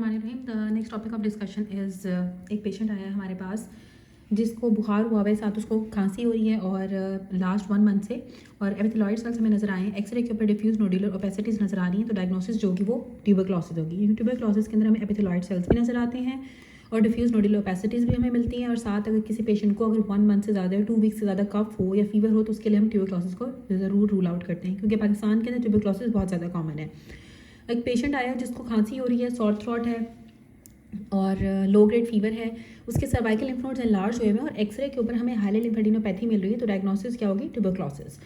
Next topic of discussion is एक patient आया है हमारे पास जिसको बुखार हुआ है, साथ उसको खांसी हो रही है और लास्ट 1 मंथ से और एपिथेलॉइड सेल्स हमें नज़र आए हैं। एक्सरे के ऊपर डिफ्यूज नोडुलर ओपेसिटीज़ नज़र आ रही हैं, तो डायग्नोसिस जो होगी वो ट्यूबरक्लोसिस होगी। ट्यूबरक्लोसिस के अंदर हमें एपिथेलॉइड सेल्स भी नज़र आते हैं और डिफ्यूज नोडुलर ओपेसिटीज़ भी हमें मिलती हैं। और साथ अगर किसी पेशेंट को अगर 1 मंथ से ज़्यादा या 2 वीक से ज़्यादा कफ हो या फीवर हो तो उसके लिए हम ट्यूबरक्लोसिस को ज़रूर रूल आउट करते हैं, क्योंकि पाकिस्तान के अंदर ट्यूबरक्लोसिस बहुत ज़्यादा कॉमन है। एक पेशेंट आया जिसको खांसी हो रही है, सॉर थ्रोट है और लो ग्रेड फीवर है, उसके सर्वाइकल लिम्फ नोड्स एनलार्ज हुए हैं और एक्सरे के ऊपर हमें हाइली लिम्फेडिनोपैथी मिल रही है, तो डायग्नोसिस क्या होगी? ट्यूबरक्लोसिस।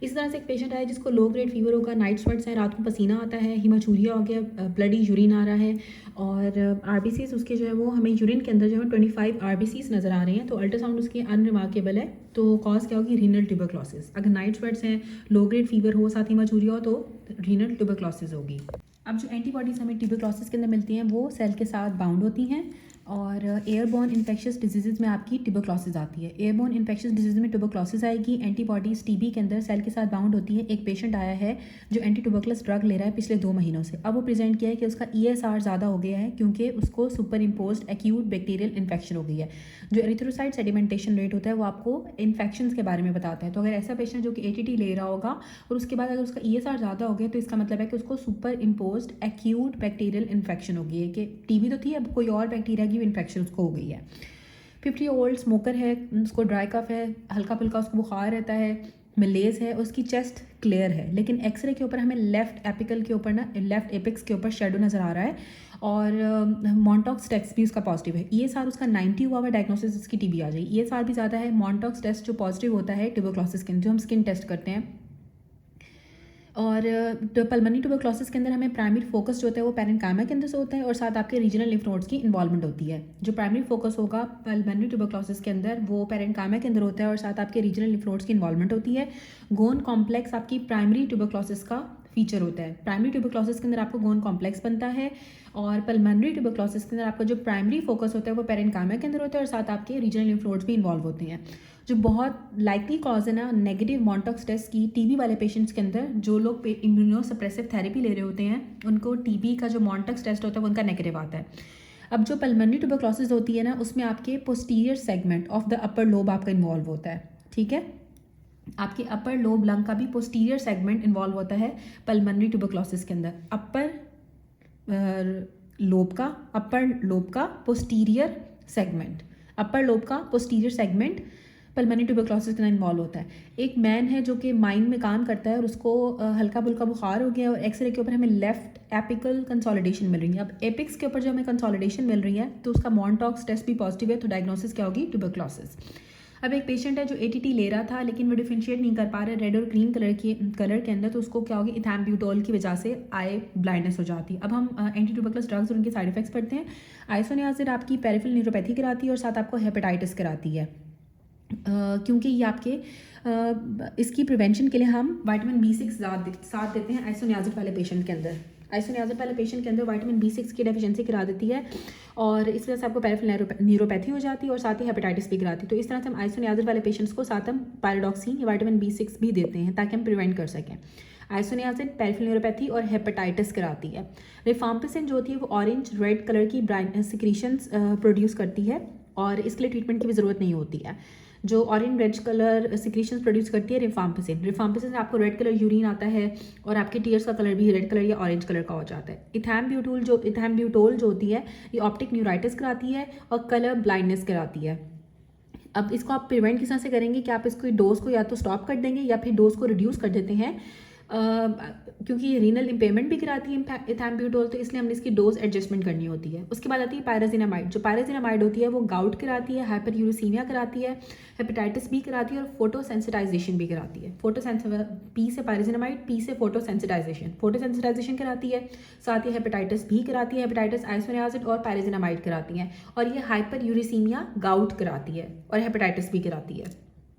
इस तरह से एक पेशेंट आया जिसको लो ग्रेड फीवर होगा, नाइट स्वेट्स है, रात को पसीना आता है, हिमाचूरिया हो गया, ब्लडी यूरिन आ रहा है और आरबीसीज उसके जो है वो हमें यूरिन के अंदर जो है 25 आरबीसीज नज़र आ रही हैं, तो अल्ट्रासाउंड उसकी अनरिमार्केबल है। तो कॉज क्या होगी? Renal tuberculosis. अगर नाइट स्वेट्स हैं, लो ग्रेड फीवर हो, साथ हिमाचूरिया हो तो रीनल ट्यूबरक्लोसिस होगी। अब जो एंटीबॉडीज़ हमें ट्यूबरक्लोसिस के अंदर मिलती हैं वो सेल के साथ बाउंड होती हैं और एयरबोर्न इन्फेक्शियस डिजीज़ में आपकी ट्यूबरक्लोसिस आती है। एयरबोर्न इन्फेक्शियस डिजीज़ में ट्यूबरक्लोसिस आएगी। एंटीबॉडीज़ टीबी के अंदर सेल के साथ बाउंड होती है। एक पेशेंट आया है जो एंटी ट्यूबरक्लोस ड्रग ले रहा है पिछले 2 महीनों से। अब वो प्रेजेंट किया है कि उसका ESR ज़्यादा हो गया है क्योंकि उसको super imposed acute bacterial infection हो गई है। जो एरिथ्रोसाइट सेडिमेंटेशन रेट होता है वो आपको इन्फेक्शन के बारे में बताता है। तो अगर ऐसा पेशेंट जो कि ATT ले रहा होगा और उसके बाद अगर उसका ESR ज़्यादा हो गया तो इसका मतलब है कि उसको super imposed acute bacterial infection हो गई है, कि टीबी तो थी, अब कोई और बैक्टीरिया की इन्फेक्शन उसको हो गई है। 50 ओल्ड स्मोकर है, उसको ड्राई कफ है, हल्का फुल्का उसको बुखार रहता है, मलेज है, उसकी चेस्ट क्लियर है, लेकिन एक्सरे के ऊपर हमें लेफ्ट एपिकल के ऊपर ना, लेफ्ट एपिक्स के ऊपर शेडो नज़र आ रहा है और मॉन्टॉक्स टेस्ट भी उसका पॉजिटिव है। ESR उसका 90 हुआ हुआ, डायग्नोसिस उसकी टीबी आ जाएगी। ESR भी ज़्यादा है। मॉन्टॉक्स टेस्ट जो पॉजिटिव होता है ट्यूबरक्लोसिस के, जो हम स्किन टेस्ट करते हैं, और पल्मोनरी ट्यूबरक्लोसिस के अंदर हमें प्राइमरी फोकस जो होता है वो पैरेन्काइमा के अंदर से होता है और साथ आपके रीजनल लिम्फ नोड्स की इन्वॉल्वमेंट होती है। जो प्राइमरी फोकस होगा पल्मोनरी ट्यूबरक्लोसिस के अंदर वो पैरेन्काइमा के अंदर होता है और साथ आपके रीजनल लिम्फ नोड्स की इन्वॉल्वमेंट होती है। गोन कॉम्प्लेक्स आपकी प्राइमरी ट्यूबरक्लोसिस का फीचर होता है। प्राइमरी ट्यूबरक्लोसिस के अंदर आपको गोन कॉम्प्लेक्स बनता है और पल्मोनरी ट्यूबरक्लोसिस के अंदर आपका जो प्राइमरी फोकस होता है वो पैरेन्काइमा के अंदर होता है और साथ आपके रीजनल लिम्फ नोड्स भी इन्वॉल्व होते हैं। जो बहुत लाइकली कॉज है ना नेगेटिव मॉन्टॉक्स टेस्ट की टीबी वाले पेशेंट्स के अंदर, जो लोग इम्यूनोसप्रेसिव थेरेपी ले रहे होते हैं उनको टीबी का जो मॉन्टॉक्स टेस्ट होता है वो उनका नेगेटिव आता है। अब जो पल्मोनरी ट्यूबरक्लोसिस होती है ना उसमें आपके posterior segment of the upper lobe आपका इन्वॉल्व होता है, ठीक है। आपके अपर लोब लंग का भी पोस्टीरियर सेगमेंट इन्वॉल्व होता है पल्मोनरी ट्यूबरक्लोसिस के अंदर। अपर लोब का पोस्टीरियर सेगमेंट पल्मोनरी ट्यूबरक्लोसिस के अंदर इन्वॉल्व होता है। एक मैन है जो कि माइंड में काम करता है और उसको हल्का फुल्का बुखार हो गया और एक्सरे के ऊपर हमें लेफ्ट एपिकल कंसोलिडेशन मिल रही है। अब एपिक्स के ऊपर जो हमें कंसोलिडेशन मिल रही है तो उसका मॉन्टॉक्स टेस्ट भी पॉजिटिव है, तो डायग्नोसिस क्या होगी? ट्यूबरक्लोसिस। अब एक पेशेंट है जो ATT ले रहा था लेकिन वो डिफरेंशिएट नहीं कर पा रहे रेड और ग्रीन कलर के अंदर, तो उसको क्या होगी? इथैम्ब्यूटोल की वजह से आई ब्लाइंडनेस हो जाती है। अब हम एंटी ट्यूबरकुलस ड्रग्स और उनके साइड इफेक्ट्स पढ़ते हैं। आइसोनियाजिड आपकी पेरिफेरल न्यूरोपैथी कराती है और साथ आपको हेपेटाइटिस कराती है, क्योंकि ये आपके इसकी प्रिवेंशन के लिए हम विटामिन B6 साथ देते हैं आइसोनियाजिड वाले पेशेंट के अंदर। आइसोनियाजिड वाले पेशेंट के अंदर विटामिन B6 की डेफिशिएंसी करा देती है और इस वजह से आपको पेरिफेरल न्यूरोपैथी हो जाती है और साथ ही हेपेटाइटिस भी कराती है। तो इस तरह से हम आइसोनियाजिड वाले पेशेंट्स को साथ हम पायरोडॉक्सिन या विटामिन B6 भी देते हैं ताकि हम प्रिवेंट कर सकें। आइसोनियाजिड पेरिफेरल न्यूरोपैथी और हेपेटाइटिस कराती है। रिफाम्पिसिन जो होती है वो ऑरेंज रेड कलर की सिक्रीशंस प्रोड्यूस करती है और इसके लिए ट्रीटमेंट की भी ज़रूरत नहीं होती है। जो orange red colour secretions produce करती है रिफाम्पिसिन से आपको रेड कलर यूरिन आता है और आपके टीयर्स का कलर भी रेड कलर या ऑरेंज कलर का हो जाता है। इथैम्ब्यूटोल जो होती है ये ऑप्टिक न्यूराइटिस कराती है और कलर ब्लाइंडनेस कराती है। अब इसको आप प्रिवेंट किस तरह से करेंगे कि आप इसको डोज को या तो स्टॉप कर देंगे या फिर डोज को रिड्यूस कर देते हैं, क्योंकि ये रीनल इम्पेयरमेंट भी कराती है इथैम्ब्यूटोल, तो इसलिए हमने इसकी डोज एडजस्टमेंट करनी होती है। उसके बाद आती है पायराजिनामाइड। जो पायराजिनामाइड होती है वो गाउट कराती है, हाइपर यूरिसीमिया कराती है, हेपेटाइटिस बी कराती है और फोटोसेंसिटाइजेशन भी कराती है। पी से पायराजिनामाइड, पी से फोटोसेंसिटाइजेशन कराती है, साथ ही हेपेटाइटिस भी कराती है, हेपेटाइटिस आइसोनियाजिड और पायराजिनामाइड कराती हैं और ये हाइपर यूरिसीमिया गाउट कराती है और हेपेटाइटिस भी कराती है।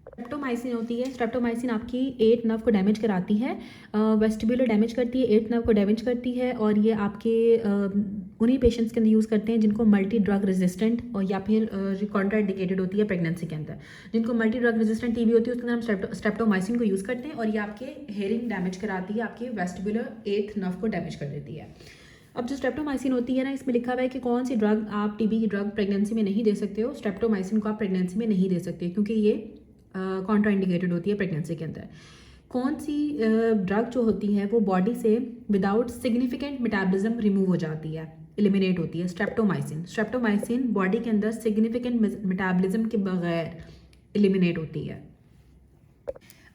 स्ट्रेप्टोमाइसिन होती है, स्ट्रेप्टोमाइसिन आपकी 8 नर्व को डैमेज कराती है, वेस्टिबुलर डैमेज करती है, 8 नर्व को डैमेज करती है और ये आपके उन्हीं पेशेंट्स के अंदर यूज़ करते हैं जिनको मल्टी ड्रग रेजिस्टेंट और या फिर कॉन्ट्राइंडिकेटेड होती है प्रेगनेंसी के अंदर। जिनको मल्टी ड्रग रेजिस्टेंट टीबी होती है उसके अंदर हम स्ट्रेप्टोमाइसिन को यूज़ करते हैं और ये आपके हेयरिंग डैमेज कराती है, आपके वेस्टिबुलर 8th नर्व को डैमेज कर देती है। अब जो स्ट्रेप्टोमाइसिन होती है ना, इसमें लिखा हुआ है कि कौन सी ड्रग आप टीबी की ड्रग प्रेगनेंसी में नहीं दे सकते हो। स्ट्रेप्टोमाइसिन को आप प्रेगनेंसी में नहीं दे सकते क्योंकि ये कॉन्ट्राइंडिकेटेड होती है प्रेगनेंसी के अंदर। कौन सी ड्रग जो होती है वो बॉडी से विदाउट सिग्निफिकेंट मेटाबॉलिज्म रिमूव हो जाती है, एलिमिनेट होती है। स्ट्रेप्टोमाइसिन बॉडी के अंदर सिग्निफिकेंट मेटाबॉलिज्म के बगैर एलिमिनेट होती है।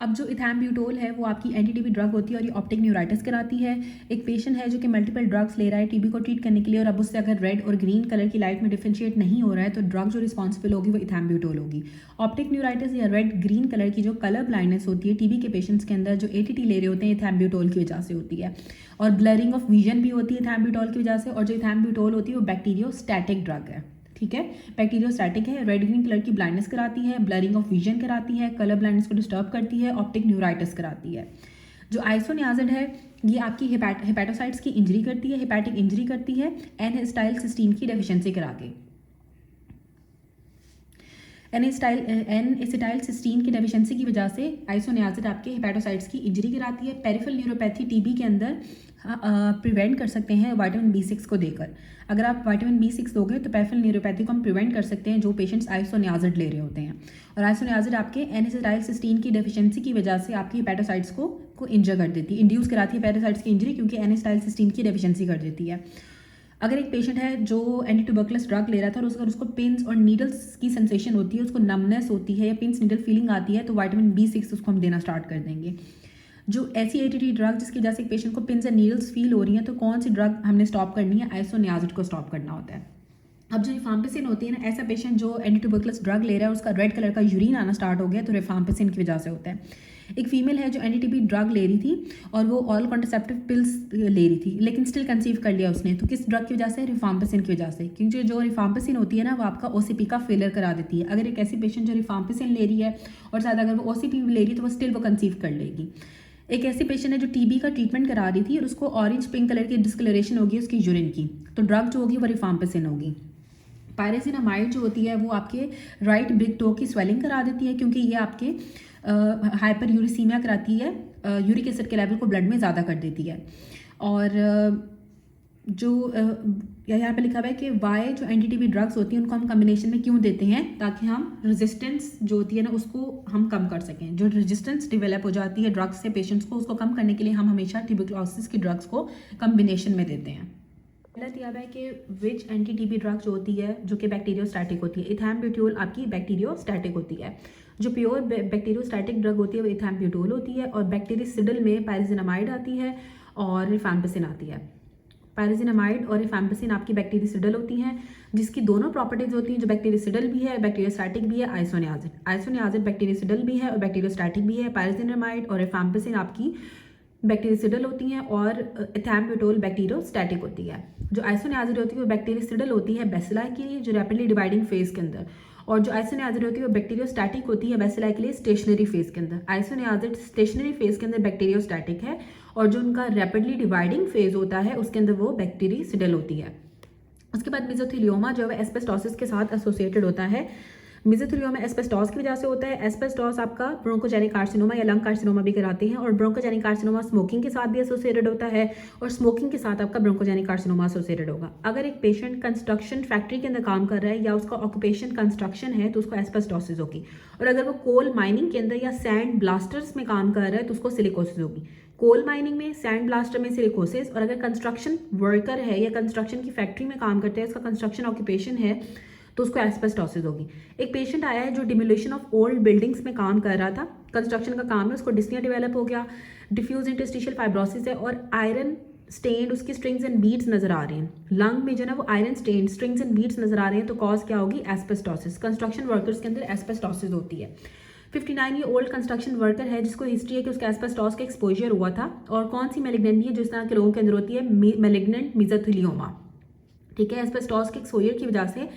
अब जो इथैम्ब्यूटोल है वो आपकी एंटी टीबी ड्रग होती है और ये ऑप्टिक न्यूराइटिस कराती है। एक पेशेंट है जो कि मल्टीपल ड्रग्स ले रहा है टीबी को ट्रीट करने के लिए और अब उससे अगर रेड और ग्रीन कलर की लाइट में डिफरेंशिएट नहीं हो रहा है तो ड्रग जो रिस्पॉन्सिबल होगी वो इथैम्ब्यूटोल होगी। ऑप्टिक न्यूराइटिस या रेड ग्रीन कलर की जो कलर ब्लाइंडनेस होती है टीबी के पेशेंट्स के अंदर जो एटीटी ले रहे होते हैं इथैम्ब्यूटोल की वजह से होती है। और ब्लरिंग ऑफ विजन भी होती है इथैम्ब्यूटोल की वजह से। और जो इथैम्ब्यूटोल होती है वो बैक्टीरियोस्टैटिक ड्रग है, ठीक है, बैक्टीरियोस्टैटिक है। रेड ग्रीन कलर की ब्लाइंडनेस कराती है, ब्लरिंग ऑफ विजन कराती है, कलर ब्लाइंडनेस को डिस्टर्ब करती है, ऑप्टिक न्यूराइटिस कराती है। जो आइसोनियाजिड है ये आपकी हेपेटोसाइट्स की इंजरी करती है, हेपेटिक इंजरी करती है एन एसिटाइलसिस्टीन की डेफिशिएंसी करा के। एन एसिटाइलसिस्टीन की डेफिशिएंसी की वजह से आइसोनियाजिड आपके हेपेटोसाइट्स की इंजरी कराती है। पेरिफेरल न्यूरोपैथी टीबी के अंदर प्रिवेंट कर सकते हैं विटामिन B6 को देकर। अगर आप विटामिन B6 दोगे तो पेरिफेरल न्यूरोपैथी को हम प्रिवेंट कर सकते हैं जो पेशेंट्स आइसोनियाजिड ले रहे होते हैं। और आइसोनियाजिड आपके एन एसिटाइलसिस्टीन की डेफिशिएंसी की वजह से आपकी हेपेटोसाइट्स को इंजर कर देती है, इंड्यूस कराती है हेपेटोसाइट्स की इंजरी क्योंकि एन एसिटाइलसिस्टीन की डेफिशिएंसी कर देती है। अगर एक पेशेंट है जो एंटी ट्यूबरकुलस ड्रग ले रहा था और उसको पिंस और नीडल्स की सेंसेशन होती है, उसको नमनेस होती है या पिंस नीडल फीलिंग आती है तो विटामिन B6 उसको हम देना स्टार्ट कर देंगे। जो ऐसी एटीटी ड्रग जिसकी वजह से एक पेशेंट को पिंस एंड नीडल्स फील हो रही हैं तो कौन सी ड्रग हमने स्टॉप करनी है, आइसोनियाजिड को स्टॉप करना होता है। अब जो रिफाम्पिसिन होती है ना, ऐसा पेशेंट जो एंटी ट्यूबरकुलस ड्रग ले रहा है उसका रेड कलर का यूरिन आना स्टार्ट हो गया तो रिफाम्पिसिन की वजह से होता है। एक फीमेल है जो एंटी टीबी ड्रग ले रही थी और वो ऑल कॉन्ट्रासेप्टिव पिल्स ले रही थी लेकिन स्टिल कंसीव कर लिया उसने, तो किस ड्रग की वजह से, रिफाम्पिसिन की वजह से। क्योंकि जो रिफाम्पिसिन होती है ना वो आपका OCP का फेलियर करा देती है। अगर एक ऐसी पेशेंट जो रिफाम्पिसिन ले रही है और शायद अगर वो OCP ले रही है तो वो स्टिल वो कंसीव कर लेगी। एक ऐसी पेशेंट है जो टीबी का ट्रीटमेंट करा रही थी और उसको ऑरेंज पिंक कलर की डिस्कलरेशन होगी उसकी यूरिन की, तो ड्रग जो होगी वो रिफाम्पिसिन होगी। पायरेसिनामाइड जो होती है वो आपके राइट बिग टो की स्वेलिंग करा देती है क्योंकि ये आपके हाइपर यूरिसीमिया कराती है, यूरिक एसिड के लेवल को ब्लड में ज़्यादा कर देती है। और जो यहाँ पे लिखा हुआ है कि वाई जो एंटी टीबी ड्रग्स होती हैं उनको हम कम्बिनेशन में क्यों देते हैं, ताकि हम रेजिस्टेंस जो होती है ना उसको हम कम कर सकें। जो रेजिस्टेंस डेवलप हो जाती है ड्रग्स से पेशेंट्स को, उसको कम करने के लिए हम हमेशा ट्यूबरकुलोसिस की ड्रग्स को कम्बिनेशन में देते हैं। पहला दिया हुआ है कि विच एंटी टीबी ड्रग जो होती है जो कि बैक्टीरियोस्टैटिक होती है। इथैम्ब्यूटोल आपकी बैक्टीरियोस्टैटिक होती है। जो प्योर बैक्टीरियोस्टैटिक ड्रग होती है वो इथैम्ब्यूटोल होती है और बैक्टीरियसिडल में पायरेसिनामाइड आती है और रिफाम्पिसिन आती है। पायरेसिनामाइड और रिफाम्पिसिन आपकी बैक्टीरियसिडल होती हैं जिसकी दोनों प्रॉपर्टीज होती हैं, जो बैक्टीरियसिडल भी है बैक्टीरियोस्टैटिक भी है। आइसोनियाजिड बैक्टीरियसिडल भी है और बैक्टीरियोस्टैटिक भी है। पायरेसिनामाइड और रिफाम्पिसिन आपकी बैक्टीरियसिडल होती हैं और इथैम्ब्यूटोल बैक्टीरियोस्टैटिक होती है। जो आइसोनियाजिड होती है वो बैक्टीरियसिडल होती है बेसिलाई के लिए जो रैपिडली डिवाइडिंग फेज के अंदर, और जो आइसोनियाजिड होती है वो बैक्टीरियोस्टैटिक होती है बेसिलाई के लिए स्टेशनरी फेज के अंदर। आइसोनियाजिड स्टेशनरी फेज के अंदर बैक्टीरियोस्टैटिक है और जो उनका रैपिडली डिवाइडिंग फेज होता है उसके अंदर वो बैक्टीरियसिडल होती है। उसके बाद मेसोथेलियोमा जो है एस्बेस्टोसिस के साथ एसोसिएटेड होता है। मेसोथेलियोमा एस्बेस्टोस की वजह से होता है। एस्बेस्टोस आपका ब्रोंकोजेनिक कार्सिनोमा या लंग कार्सिनोमा भी कराते हैं और ब्रोंकोजेनिक कार्सिनोमा स्मोकिंग के साथ भी एसोसिएटेड होता है और स्मोकिंग के साथ आपका ब्रोंकोजेनिक कार्सिनोमा एसोसिएटेड होगा। अगर एक पेशेंट कंस्ट्रक्शन फैक्ट्री के अंदर काम कर रहा है या उसका ऑक्यूपेशन कंस्ट्रक्शन है तो उसको एस्बेस्टोसिस होगी, और अगर वो कोल माइनिंग के अंदर या सैंड ब्लास्टर्स में काम कर रहा है तो उसको सिलिकोसिस होगी। कोल माइनिंग में, सैंड ब्लास्टर में सिलिकोसिस, और अगर कंस्ट्रक्शन वर्कर है या कंस्ट्रक्शन की फैक्ट्री में काम करते हैं, इसका कंस्ट्रक्शन ऑक्यूपेशन है तो उसको एस्बेस्टोसिस होगी। एक पेशेंट आया है जो डिमोलिशन ऑफ ओल्ड बिल्डिंग्स में काम कर रहा था, कंस्ट्रक्शन का काम है, उसको डिस्निया डेवलप हो गया, डिफ्यूज इंटरस्टिशियल फाइब्रोसिस है और आयरन स्टेन्ड उसकी स्ट्रिंग्स एंड बीड्स नजर आ रही हैं। लंग में जो है वो iron stained strings and beads नजर आ रहे हैं, तो कॉज क्या होगी, एस्बेस्टोसिस। कंस्ट्रक्शन वर्कर्स के अंदर एस्बेस्टोसिस होती है। 59 ईयर ओल्ड कंस्ट्रक्शन वर्कर है जिसको हिस्ट्री है कि उसका एस्बेस्टोस का एक्सपोजर हुआ था। और कौन सी मैलिग्नेंट है जो इस तरह के लोगों के अंदर होती है, मैलिग्नेंट मेसोथेलियोमा, ठीक है। एस्बेस्टोस के एक्सपोजर की वजह से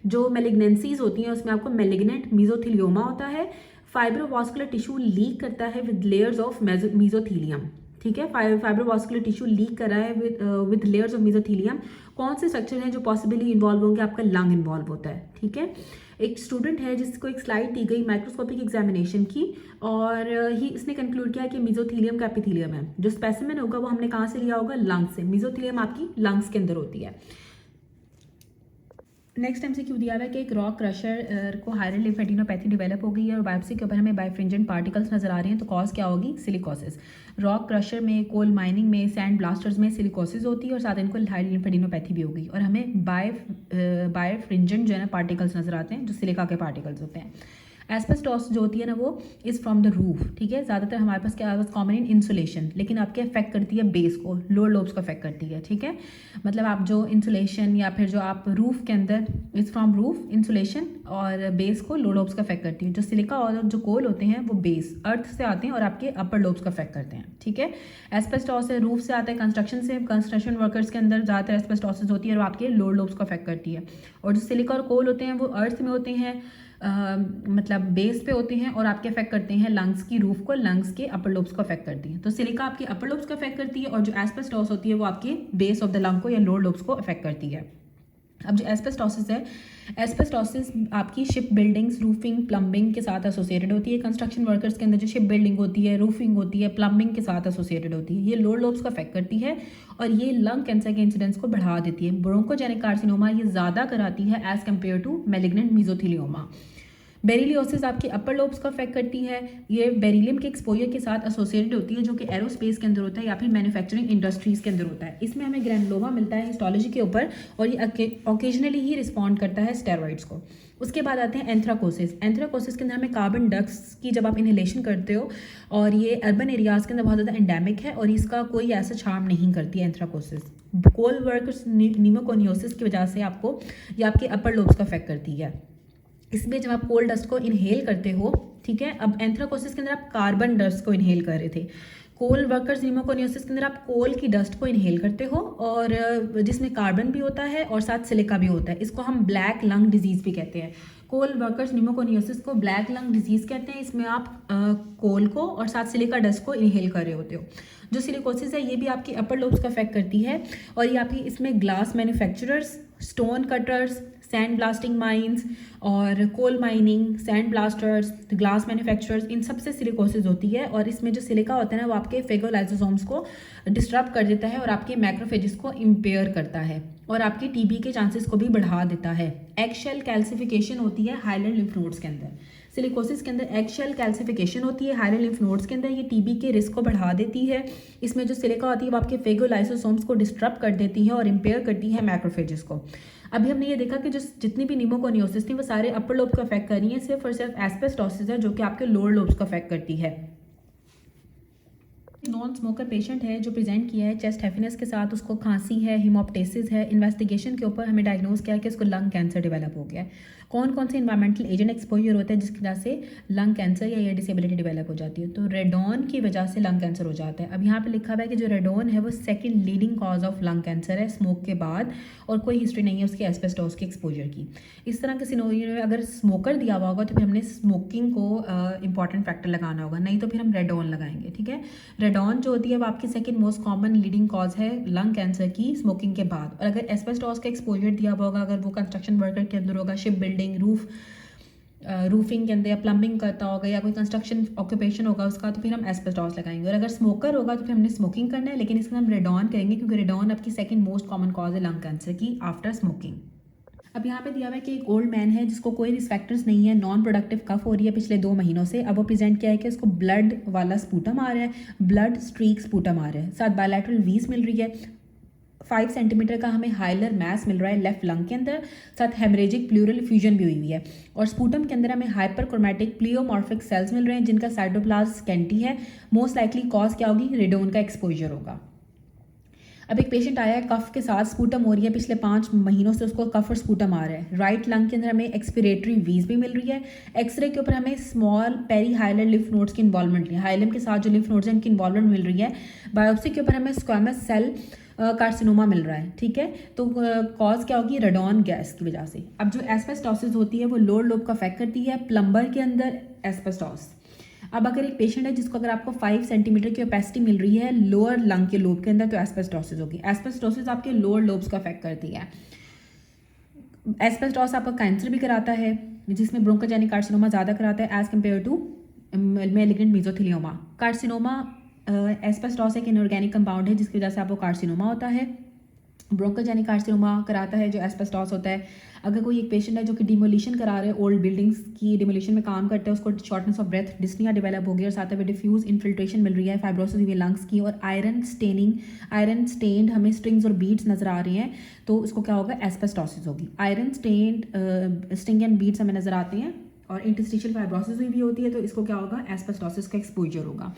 जो मैलिग्नेंसीज होती हैं उसमें आपको मैलिग्नेंट मेसोथेलियोमा होता है। फाइब्रोवास्कुलर टिश्यू लीक करता है विद लेयर्स ऑफ मेसोथेलियम, ठीक है। फाइब्रोवास्कुलर टिश्यू लीक कर रहा है विद लेयर्स ऑफ मेसोथेलियम। कौन से स्ट्रक्चर हैं जो पॉसिबली इन्वॉल्व होंगे, आपका लंग इन्वॉल्व होता है, ठीक है। एक स्टूडेंट है जिसको एक स्लाइड दी गई माइक्रोस्कोपिक एग्जामिनेशन की और इसने कंक्लूड किया कि मिजोथीलियम का एपिथीलियम है। जो स्पेसिमेन होगा वो हमने कहाँ से लिया होगा, लंग्स से। मिजोथीलियम आपकी लंग्स के अंदर होती है। नेक्स्ट MCQ दिया हुआ है कि एक रॉक क्रशर को हायरल लिम्फेडिनोपैथी डेवलप हो गई है और बायोप्सी के ऊपर हमें बाइफ्रिंजेंट पार्टिकल्स नजर आ रहे हैं, तो कॉज क्या होगी, सिलिकोसिस। रॉक क्रशर में, कोल माइनिंग में, सैंड ब्लास्टर्स में सिलिकोसिस होती है और साथ इनको हायरल लिम्फेडिनोपैथी भी होगी और हमें बाइफ्रिंजेंट जो है ना पार्टिकल्स नजर आते हैं जो सिलिका के पार्टिकल्स होते हैं। एस्बेस्टॉस जो होती है ना वो इज़ फ्रॉम द रूफ, ठीक है। ज़्यादातर हमारे पास क्या कॉमन इन इंसुलेशन, लेकिन आपके अफेक्ट करती है बेस को, लोअर लोब्स को अफेक्ट करती है, ठीक है। मतलब आप जो इंसुलेशन या फिर जो आप रूफ के अंदर, इज़ फ्रॉम रूफ इंसुलेशन, और बेस को लोअर लोब्स का अफेक्ट करती है। जो सिलिका और जो कोल होते हैं वो बेस अर्थ से आते हैं और आपके अपर लोब्स का अफेक्ट करते हैं, ठीक है। एस्बेस्टॉस है, रूफ से आता है, कंस्ट्रक्शन से, कंस्ट्रक्शन वर्कर्स के अंदर ज़्यादातर एस्बेस्टॉसिस होती है और आपके लोअर लोब्स को अफेक्ट करती है। और जो सिलिका और कोल होते हैं वो अर्थ में होते हैं, मतलब बेस पे होते हैं और आपके अफेक्ट करते हैं लंग्स की रूफ को, लंग्स के अपर लोब्स को अफेक्ट करती है। तो सिलिका आपके अपर लोब्स को अफेक्ट करती है और जो एस्बेस्टॉस होती है वो आपके बेस ऑफ द लंग को या लोअर लोब्स को अफेक्ट करती है। अब जो एस्बेस्टोसिस है, एस्बेस्टोसिस आपकी शिप बिल्डिंग्स, रूफिंग, प्लम्बिंग के साथ एसोसिएटेड होती है। कंस्ट्रक्शन वर्कर्स के अंदर जो शिप बिल्डिंग होती है, रूफिंग होती है, प्लम्बिंग के साथ एसोसिएटेड होती है। ये लोअर लोब्स को अफेक्ट करती है और ये लंग कैंसर के इंसिडेंस को बढ़ा देती है। ब्रोंकोजेनिक कार्सिनोमा ये ज़्यादा कराती है एज कम्पेयर टू मैलिग्नेंट मीजोथीलियोमा। बेरिलियोसिस आपके अपर लोब्स को अफेक्ट करती है। ये बेरिलियम के एक्सपोजर के साथ एसोसिएटेड होती है जो कि एरोस्पेस के अंदर होता है या फिर मैन्युफैक्चरिंग इंडस्ट्रीज़ के अंदर होता है। इसमें हमें ग्रैनुलोमा मिलता है हिस्टोलॉजी के ऊपर और ये ओकेजनली ही रिस्पॉन्ड करता है स्टेरॉइड्स को। उसके बाद आते हैं एंथ्राकोसिस। एंथ्राकोसिस के अंदर हमें कार्बन डक्ट्स की जब आप इनहेलेशन करते हो, और ये अर्बन एरियाज़ के अंदर बहुत ज़्यादा एंडेमिक है और इसका कोई ऐसा हार्म नहीं करती है एंथ्राकोसिस। कोल वर्कर्स न्यूमोकोनियोसिस की वजह से आपको या आपके अपर लोब्स को अफेक्ट करती है। इसमें जब आप कोल डस्ट को इनहेल करते हो, ठीक है। अब एंथ्राकोसिस के अंदर आप कार्बन डस्ट को इनहेल कर रहे थे, कोल वर्कर्स न्यूमोकोनियोसिस के अंदर आप कोल की डस्ट को इनहेल करते हो और जिसमें कार्बन भी होता है और साथ सिलिका भी होता है। इसको हम ब्लैक लंग डिजीज़ भी कहते हैं। कोल वर्कर्स न्यूमोकोनियोसिस को ब्लैक लंग डिजीज़ कहते हैं। इसमें आप कोल को और साथ सिलिका डस्ट को इनहेल कर रहे होते हो। जो सिलिकोसिस है ये भी आपकी अपर लोब्स को अफेक्ट करती है और ये आपकी इसमें glass manufacturers, stone cutters, sand blasting mines और coal mining, sand blasters, glass manufacturers, इन सब से सिलिकोसिस होती है। और इसमें जो सिलिका होता है ना वो आपके फेगोलाइसोसोम्स को डिस्टर्ब कर देता है और आपके मैक्रोफेजेस को इम्पेयर करता है और आपके टीबी के चांसेस को भी बढ़ा देता है। एक्शेल कैल्सिफिकेशन होती है हाइलैंड लिम्फ नोड्स के अंदर। सिलिकोसिस के अंदर एक्शेल कैल्सिफिकेशन होती है हाइलैंड लिम्फ नोड्स के अंदर। ये टीबी के रिस्क को बढ़ा देती है। इसमें जो सिलिका होती है वो आपके फेगोलाइसोसोम्स को डिस्टर्ब कर देती है और इम्पेयर करती है मैक्रोफेजेस को। अभी हमने ये देखा कि जो जितनी भी न्यूमोकोनियोसिस थी वो सारे अपर लोब को अफेक्ट कर रही है, सिर्फ और सिर्फ एस्बेस्टोसिस है जो कि आपके लोअर लोब्स को अफेक्ट करती है। नॉन स्मोकर पेशेंट है जो प्रेजेंट किया है चेस्ट हैफिनेस के साथ, उसको खांसी है, हिमोप्टेसिस है। इन्वेस्टिगेशन के ऊपर हमें डायग्नोज किया कि उसको लंग कैंसर डेवलप हो गया है। कौन कौन से इन्वायरमेंटल एजेंट एक्सपोजर होता है जिसकी वजह से लंग कैंसर या ईयर डिसेबिलिटी डेवलप हो जाती है? तो रेडॉन की वजह से लंग कैंसर हो जाता है। अब यहाँ पे लिखा हुआ है कि जो रेडॉन है वो second leading cause of lung cancer है स्मोक के बाद, और कोई हिस्ट्री नहीं है उसकी एस्बेस्टोस के एक्सपोजर की। इस तरह के सिनेरियो में अगर स्मोकर दिया हुआ होगा तो फिर हमने स्मोकिंग को इंपॉर्टेंट फैक्टर लगाना होगा, नहीं तो फिर हम रेडॉन लगाएंगे, ठीक है। रेडॉन जो होती है वो आपकी second most common leading cause है लंग कैंसर की स्मोकिंग के बाद। और अगर एस्बेस्टोस का एक्सपोजर दिया हुआ होगा, अगर वो कंस्ट्रक्शन वर्कर के अंदर होगा, शिप बिल्डिंग, रूफिंग के अंदर या प्लम्बिंग करता होगा या कोई कंस्ट्रक्शन ऑक्यूपेशन होगा उसका, तो फिर हम एस्बेस्टोस लगाएंगे। और अगर स्मोकर होगा तो फिर हमने स्मोकिंग करना है, लेकिन इसका हम रेडॉन करेंगे क्योंकि रेडॉन आपकी सेकंड मोस्ट कॉमन कॉज है लंग कैंसर की आफ्टर स्मोकिंग। अब यहाँ पे दिया हुआ है कि एक ओल्ड मैन है जिसको कोई रिस्क फैक्टर्स नहीं है, नॉन प्रोडक्टिव कफ हो रही है पिछले 2 महीनों से। अब वो प्रेजेंट किया है कि उसको ब्लड वाला स्पूटम आ रहा है, ब्लड स्ट्रीक स्पूटम आ रहा है, साथ बायलैटरल वीज मिल रही है, 5 सेंटीमीटर का हमें हाइलर मैस मिल रहा है लेफ्ट लंग के अंदर, साथ हेमरेजिक प्लूरल फ्यूजन भी हुई है। और स्पूटम के अंदर हमें हाइपरक्रोमैटिक प्लियोमॉर्फिक सेल्स मिल रहे हैं जिनका साइटोप्लाज्म स्कैंटी है। मोस्ट लाइकली कॉज क्या होगी? रेडोन का एक्सपोजर होगा। अब एक पेशेंट आया है कफ के साथ, स्पूटम हो रही है पिछले 5 महीनों से, उसको कफ और स्पूटम आ रहा है। राइट लंग के अंदर हमें एक्सपिरेटरी वीज भी मिल रही है। एक्सरे के ऊपर हमें small perihilar lymph nodes की इन्वॉल्वमेंट, हाइलम के साथ जो लिम्फ नोड्स हैं उनकी इन्वॉल्वमेंट मिल रही है। बायोप्सी के ऊपर हमें स्क्वामस सेल कार्सिनोमा मिल रहा है, ठीक है। तो कॉज क्या होगी? रेडॉन गैस की वजह से। अब जो एस्बेस्टोसिस होती है वो लोअर लोब का अफेक्ट करती है, प्लम्बर के अंदर एस्बेस्टोस। अब अगर एक पेशेंट है जिसको अगर आपको 5 सेंटीमीटर की ओपेसिटी मिल रही है लोअर लंग के लोब के अंदर, तो एस्बेस्टोसिस होगी। एस्बेस्टोसिस आपके लोअर लोब्स को अफेक्ट करती है। एस्बेस्टोस आपका कैंसर भी कराता है, जिसमें ब्रोंकोजेनिक कार्सिनोमा ज़्यादा कराता है as compare to malignant mesothelioma. Carcinoma asbestos एक इनऑर्गेनिक कंपाउंड है जिसकी वजह से आपको कार्सिनोमा होता है। ब्रोंकोजेनिक कार्सिनोमा कराता है जो एस्बेस्टोस होता है। अगर कोई एक पेशेंट है जो कि डिमोलिशन करा रहे हैं, ओल्ड बिल्डिंग्स की डिमोलिशन में काम करता है, उसको shortness of breath, dyspnoea develop हो गई और साथ में डिफ्यूज इन्फिल्ट्रेशन मिल रही है, फाइब्रोसिस हुई है लंग्स की और आयरन स्टेन्ड हमें स्ट्रिंग्स और बीड्स नजर आ रही हैं, तो उसको क्या होगा, एस्बेस्टोसिस होगी। Iron stained string and beads हमें नजर आते हैं और इंटरस्टिशियल फाइब्रोसिस हुई भी होती है, तो इसको क्या होगा, एस्बेस्टोसिस का एक्सपोजर होगा।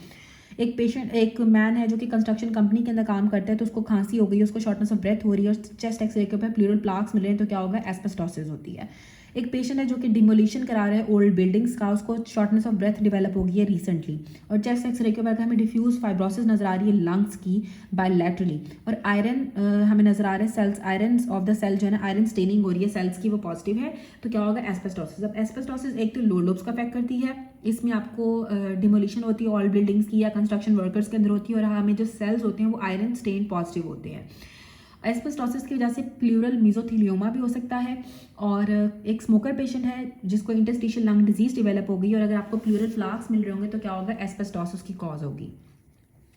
एक मैन है जो कि कंस्ट्रक्शन कंपनी के अंदर काम करता है, तो उसको खांसी हो गई है, उसको शॉर्टनेस ऑफ ब्रेथ हो रही है और चेस्ट एक्सरे के ऊपर प्लूरल प्लाक्स मिल रहे हैं, तो क्या होगा, एस्बेस्टोसिस होती है। एक पेशेंट है जो कि डिमोलिशन करा रहा है ओल्ड बिल्डिंग्स का, उसको शॉर्टनेस ऑफ ब्रेथ डेवलप हो गई है रिसेंटली और चेस्ट एक्सरे के बाद हमें डिफ्यूज फाइब्रोसिस नजर आ रही है लंग्स की बायलैटरली और आयरन हमें नजर आ रहा है cells, iron of the cell जो है ना, आयरन स्टेनिंग हो रही है सेल्स की, वो पॉजिटिव है, तो क्या होगा, एस्बेस्टोसिस। अब एस्बेस्टोसिस एक तो लो लोब्स का अफेक्ट करती है, इसमें आपको डिमोलिशन होती है ओल्ड बिल्डिंग्स की या कंस्ट्रक्शन वर्कर्स के अंदर होती है और हमें जो सेल्स होते हैं वो आयरन स्टेन पॉजिटिव होते हैं। एस्बेस्टोसिस की वजह से प्लूरल मेसोथेलियोमा भी हो सकता है और एक स्मोकर पेशेंट है जिसको इंटरस्टिशियल लंग डिजीज डेवलप हो गई और अगर आपको प्लूरल फ्लाक्स मिल रहे होंगे तो क्या होगा, एस्बेस्टोसिस की कॉज होगी।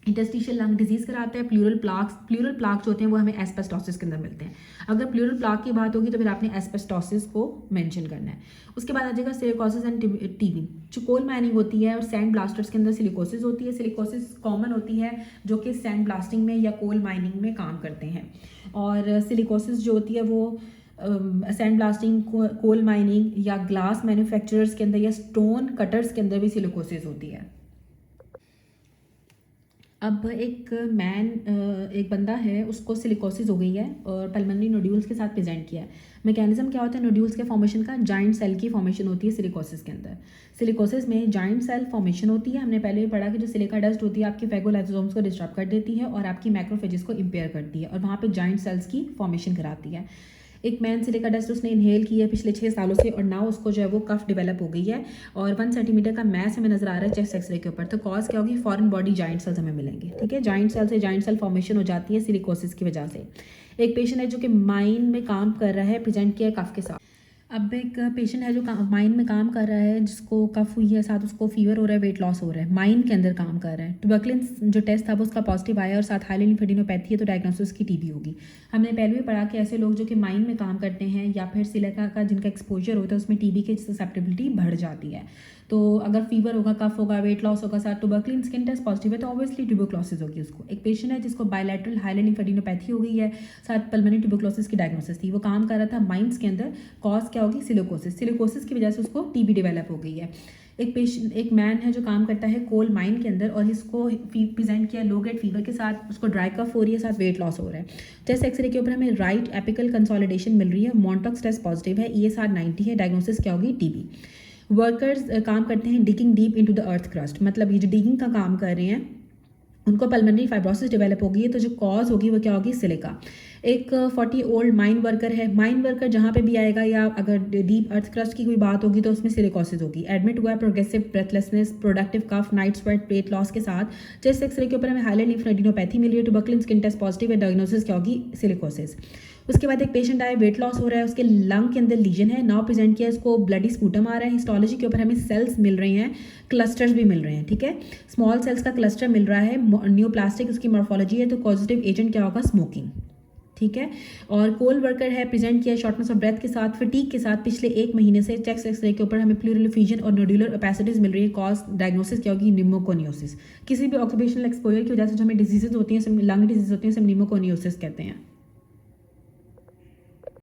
इंटरस्टिशियल लंग डिजीज कराते हैं, प्लूरल प्लाक जो होते हैं वो हमें एस्बेस्टोसिस के अंदर मिलते हैं। अगर प्लूरल प्लाक की बात होगी तो फिर आपने एस्बेस्टोसिस को मेंशन करना है। उसके बाद आ जाएगा सिलिकोसिस एंड टीबी। जो कोल माइनिंग होती है और सैंड ब्लास्टर्स के अंदर सिलिकोसिस होती है। सिलिकोसिस कॉमन होती है जो कि सैंड ब्लास्टिंग में या कोल माइनिंग में काम करते हैं और सिलिकोसिस जो होती है वो सैंड ब्लास्टिंग, कोल माइनिंग या ग्लास मैन्युफैक्चरर्स के अंदर या स्टोन कटर्स के अंदर भी सिलिकोसिस होती है। अब एक बंदा है, उसको सिलिकोसिस हो गई है और पल्मोनरी नोड्यूल्स के साथ प्रेजेंट किया है। मैकेनिज्म क्या होता है नोड्यूल्स के फॉर्मेशन का, जाइंट सेल की फॉर्मेशन होती है सिलिकोसिस के अंदर। सिलिकोसिस में जाइंट सेल फॉर्मेशन होती है। हमने पहले भी पढ़ा कि जो सिलिका डस्ट होती है आपकी फेगोलाइसोसोम्स को डिस्टर्ब कर देती है और आपकी मैक्रोफेजेस को इम्पेयर करती है और वहाँ पे जाइंट सेल्स की फॉर्मेशन कराती है। एक मैन सिलिका डस्ट उसने इनहेल की है पिछले 6 सालों से और नाउ उसको जो है वो कफ डेवलप हो गई है और 1 सेंटीमीटर का मैस हमें नजर आ रहा है चेस्ट एक्सरे के ऊपर। तो कॉज क्या होगी, फॉरेन बॉडी जाइंट सेल्स हमें मिलेंगे। ठीक है, जाइंट सेल से जाइंट सेल फॉर्मेशन हो जाती है सिलिकोसिस की वजह से। एक पेशेंट है जो कि माइन में काम कर रहा है, प्रेजेंट किया है कफ के साथ। अब एक पेशेंट है जो माइन में काम कर रहा है, जिसको कफ हुई है, साथ उसको फीवर हो रहा है, वेट लॉस हो रहा है, माइन के अंदर काम कर रहा है। ट्यूबरकुलिन जो टेस्ट था वो उसका पॉजिटिव आया और साथ हाइली लिम्फेडिनोपैथी है, तो डायग्नोसिस की टीबी होगी। हमने पहले भी पढ़ा कि ऐसे लोग जो कि माइन में काम करते हैं या फिर सिलिका का जिनका एक्सपोजर होता है उसमें टीबी की ससेप्टेबिलिटी बढ़ जाती है। तो अगर फीवर होगा, कफ होगा, वेट लॉस होगा, साथ ट्यूबरकुलिन स्किन टेस्ट पॉजिटिव है तो ऑब्वियसली ट्यूबरक्लोसिस होगी उसको। एक पेशेंट है जिसको बायलैटरल हाइली लिम्फेडिनोपैथी हो गई है, साथ पल्मोनरी ट्यूबरक्लोसिस की डायग्नोसिस थी, वो काम कर रहा था माइंस के अंदर। कॉज क्या होगी, सिलिकोसिस की वजह से उसको टीबी डेवलप हो गई है। एक मैन है जो काम करता है कोल माइन के अंदर और इसको प्रेजेंट किया लो ग्रेड फीवर के साथ, उसको ड्राई कफ हो रही है, साथ वेट लॉस हो रहा है। चेस्ट एक्सरे के ऊपर हमें राइट एपिकल कंसोलिडेशन मिल रही है, मॉन्टॉक्स टेस्ट पॉजिटिव है, ESR 90 है, डायग्नोसिस क्या होगी, टीबी। वर्कर्स काम करते हैं digging deep into the earth crust, मतलब ये जो डिगिंग का काम कर रहे हैं उनको पल्मोनरी फाइब्रोसिस डेवलप हो गई है, तो जो कॉज होगी वो क्या होगी, सिलिका। एक 40 ओल्ड माइन वर्कर है, माइन वर्कर जहाँ पे भी आएगा या अगर डीप अर्थ क्रस्ट की कोई बात होगी तो उसमें सिलिकोसिस होगी। एडमिट हुआ है progressive breathlessness, productive cough, night sweat, weight loss के साथ। चेस्ट एक्सरे के ऊपर हमें हाइली लिम्फेडिनोपैथी मिल रही है, ट्यूबरकुलिन स्किन टेस्ट पॉजिटिव है, डायग्नोसिस क्या होगी, सिलिकोसिस। उसके बाद एक पेशेंट आए, वेट लॉस हो रहा है, उसके लंग के अंदर लीजन है, नाउ प्रेजेंट किया, इसको ब्लडी स्पूटम आ रहा है। हिस्टोलॉजी के ऊपर हमें सेल्स मिल रहे हैं, क्लस्टर्स भी मिल रहे हैं। ठीक है, स्मॉल सेल्स का क्लस्टर मिल रहा है, न्यूप्लास्टिक उसकी मॉर्फोलॉजी है, तो पॉजिटिव एजेंट क्या होगा, स्मोकिंग। ठीक है, और कोल वर्कर है, प्रेजेंट किया शॉर्टनेस ऑफ ब्रेथ के साथ, फटीग के साथ, पिछले 1 महीने से चेस्ट एक्सरे के ऊपर हमें प्लूरल एफ्यूजन और नोड्यूलर ओपेसिटीज मिल रही है। कॉज डायग्नोसिस क्या होगी, निमोकोनियोसिस। किसी भी ऑक्यूपेशनल एक्सपोजर की वजह से जो हमें डिजीजेज होती हैं, लंग डिजीज होती हैं, सब निमोकोनियोसिस कहते हैं।